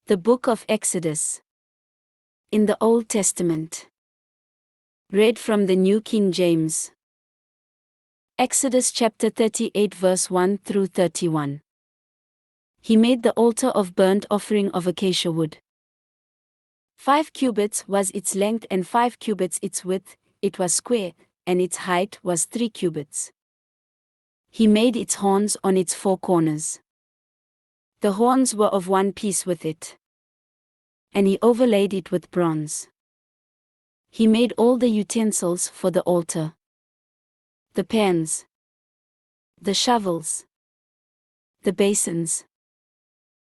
The Book of Exodus. In the Old Testament. Read from the New King James. Exodus chapter 38 verse 1 through 31. He made the altar of burnt offering of acacia wood. 5 cubits was its length and 5 cubits its width, it was square, and its height was 3 cubits. He made its horns on its 4 corners. The horns were of one piece with it. And he overlaid it with bronze. He made all the utensils for the altar: the pans, the shovels, the basins,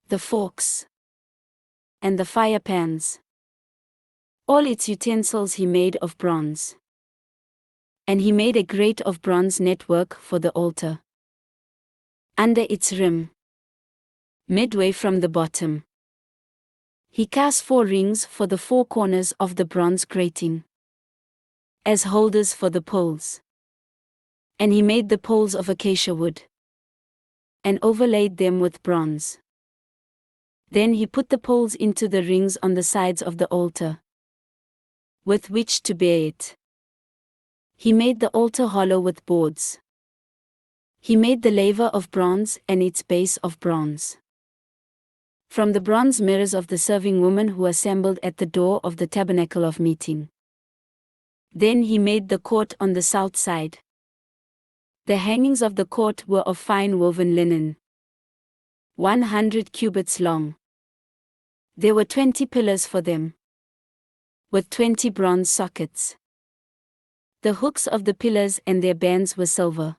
the forks, and the fire pans. All its utensils he made of bronze. And he made a grate of bronze network for the altar. Under its rim, midway from the bottom, he cast 4 rings for the 4 corners of the bronze grating, as holders for the poles. And he made the poles of acacia wood, and overlaid them with bronze. Then he put the poles into the rings on the sides of the altar, with which to bear it. He made the altar hollow with boards. He made the laver of bronze and its base of bronze. From the bronze mirrors of the serving women who assembled at the door of the tabernacle of meeting. Then he made the court on the south side. The hangings of the court were of fine woven linen, 100 cubits long. There were 20 pillars for them, with 20 bronze sockets. The hooks of the pillars and their bands were silver.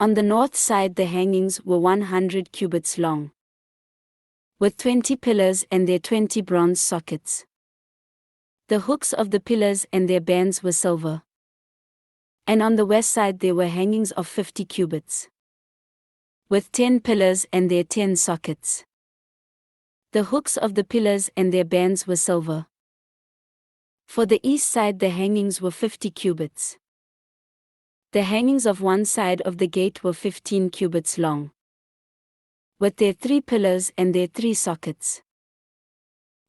On the north side the hangings were 100 cubits long, with 20 pillars and their 20 bronze sockets. The hooks of the pillars and their bands were silver. And on the west side there were hangings of 50 cubits, with 10 pillars and their 10 sockets. The hooks of the pillars and their bands were silver. For the east side the hangings were 50 cubits. The hangings of one side of the gate were 15 cubits long, with their 3 pillars and their 3 sockets.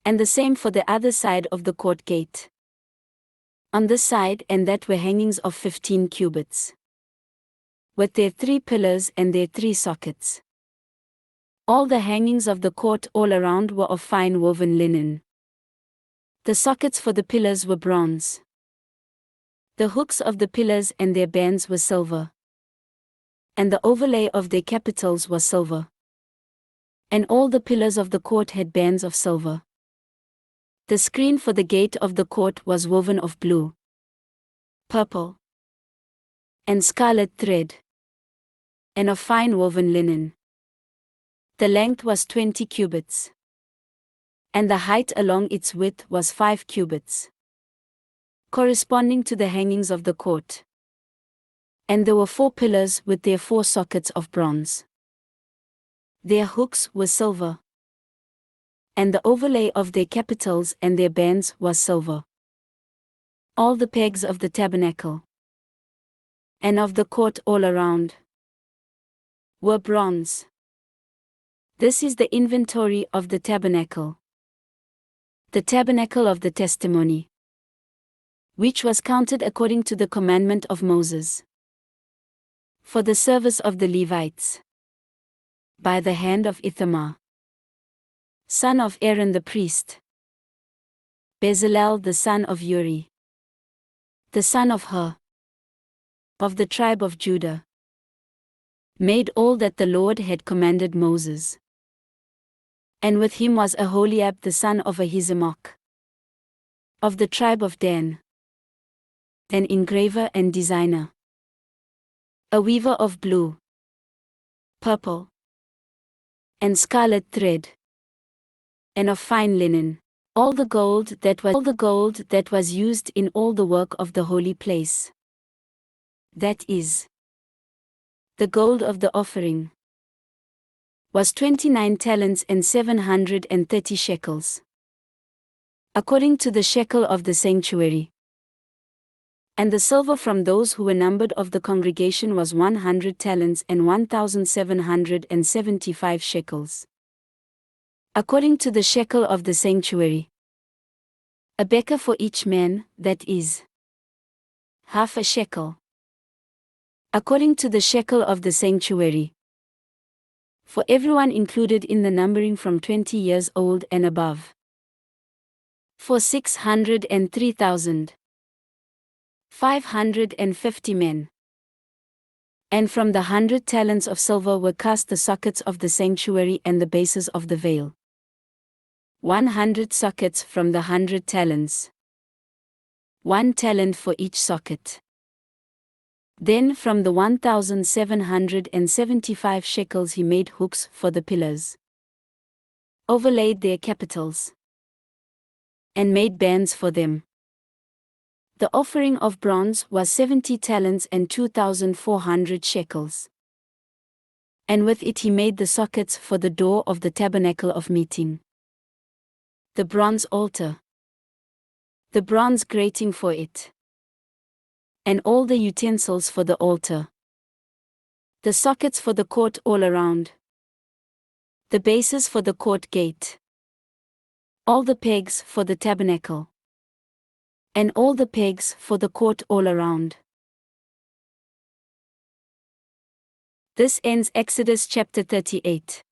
And the same for the other side of the court gate. On this side and that were hangings of 15 cubits, with their 3 pillars and their 3 sockets. All the hangings of the court all around were of fine woven linen. The sockets for the pillars were bronze. The hooks of the pillars and their bands were silver. And the overlay of their capitals was silver. And all the pillars of the court had bands of silver. The screen for the gate of the court was woven of blue, purple, and scarlet thread, and of fine woven linen. The length was 20 cubits, and the height along its width was 5 cubits, corresponding to the hangings of the court. And there were 4 pillars with their 4 sockets of bronze. Their hooks were silver, and the overlay of their capitals and their bands was silver. All the pegs of the tabernacle and of the court all around were bronze. This is the inventory of the tabernacle. The tabernacle of the testimony, which was counted according to the commandment of Moses, for the service of the Levites, by the hand of Ithamar, son of Aaron the priest, Bezalel the son of Uri, the son of Hur, of the tribe of Judah, made all that the Lord had commanded Moses. And with him was Aholiab the son of Ahisamach, of the tribe of Dan, an engraver and designer, a weaver of blue, purple, and scarlet thread, and of fine linen, all the gold that was used in all the work of the holy place. That is, the gold of the offering was 29 talents and 730 shekels, according to the shekel of the sanctuary. And the silver from those who were numbered of the congregation was 100 talents and 1,775 shekels, according to the shekel of the sanctuary. A beker for each man, that is, half a shekel, according to the shekel of the sanctuary. For everyone included in the numbering from 20 years old and above. For 603,550 men. And from the 100 talents of silver were cast the sockets of the sanctuary and the bases of the veil. 100 sockets from the 100 talents. 1 talent for each socket. Then from the 1,775 shekels he made hooks for the pillars, overlaid their capitals, and made bands for them. The offering of bronze was 70 talents and 2,400 shekels. And with it he made the sockets for the door of the tabernacle of meeting, the bronze altar, the bronze grating for it, and all the utensils for the altar, the sockets for the court all around, the bases for the court gate, all the pegs for the tabernacle, and all the pegs for the court all around. This ends Exodus chapter 38.